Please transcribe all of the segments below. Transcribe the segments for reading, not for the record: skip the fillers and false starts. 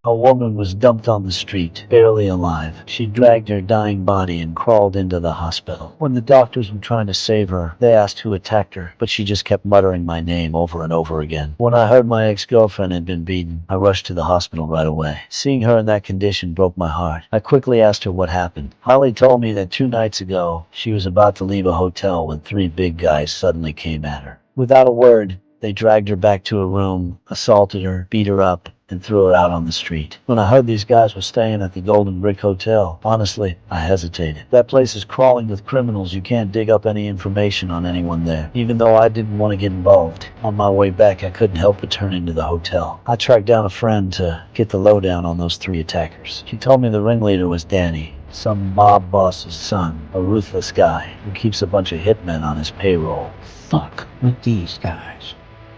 A woman was dumped on the street, barely alive. She dragged her dying body and crawled into the hospital. When the doctors were trying to save her, they asked who attacked her, but she just kept muttering my name over and over again. When I heard my ex-girlfriend had been beaten, I rushed to the hospital right away. Seeing her in that condition broke my heart. I quickly asked her what happened. Holly told me that 2 nights ago, she was about to leave a hotel when 3 big guys suddenly came at her. Without a word, they dragged her back to a room, assaulted her, beat her up, and threw her out on the street. When I heard these guys were staying at the Golden Brick Hotel, honestly, I hesitated. That place is crawling with criminals. You can't dig up any information on anyone there. Even though I didn't want to get involved. On my way back, I couldn't help but turn into the hotel. I tracked down a friend to get the lowdown on those 3 attackers. She told me the ringleader was Danny, some mob boss's son, a ruthless guy who keeps a bunch of hitmen on his payroll. Fuck with these guys.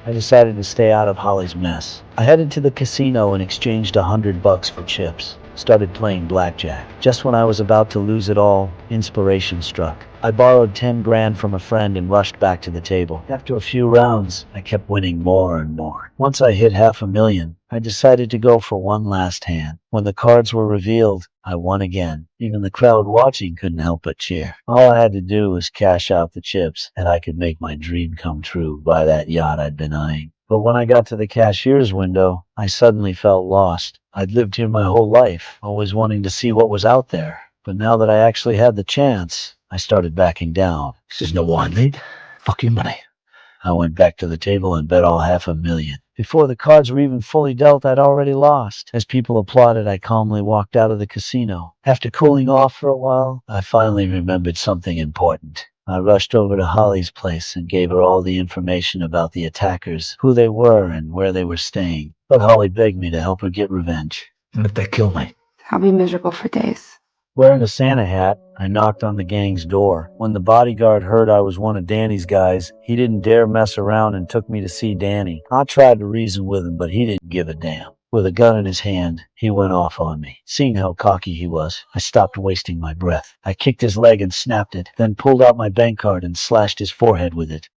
I decided to stay out of Holly's mess. I headed to the casino and exchanged $100 for chips. Started playing blackjack. Just when I was about to lose it all, inspiration struck. I borrowed 10 grand from a friend and rushed back to the table. After a few rounds, I kept winning more and more. Once I hit $500,000, I decided to go for one last hand. When the cards were revealed, I won again. Even the crowd watching couldn't help but cheer. All I had to do was cash out the chips, and I could make my dream come true, buy that yacht I'd been eyeing. But when I got to the cashier's window, I suddenly felt lost. I'd lived here my whole life, always wanting to see what was out there. But now that I actually had the chance, I started backing down. This is no wine, mate. Fuck your money. I went back to the table and bet all $500,000. Before the cards were even fully dealt, I'd already lost. As people applauded, I calmly walked out of the casino. After cooling off for a while, I finally remembered something important. I rushed over to Holly's place and gave her all the information about the attackers, who they were and where they were staying. But Holly begged me to help her get revenge. And if they kill me? I'll be miserable for days. Wearing a Santa hat, I knocked on the gang's door. When the bodyguard heard I was one of Danny's guys, he didn't dare mess around and took me to see Danny. I tried to reason with him, but he didn't give a damn. With a gun in his hand, he went off on me. Seeing how cocky he was, I stopped wasting my breath. I kicked his leg and snapped it, then pulled out my bank card and slashed his forehead with it.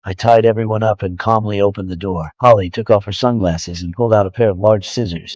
I tied everyone up and calmly opened the door. Holly took off her sunglasses and pulled out a pair of large scissors.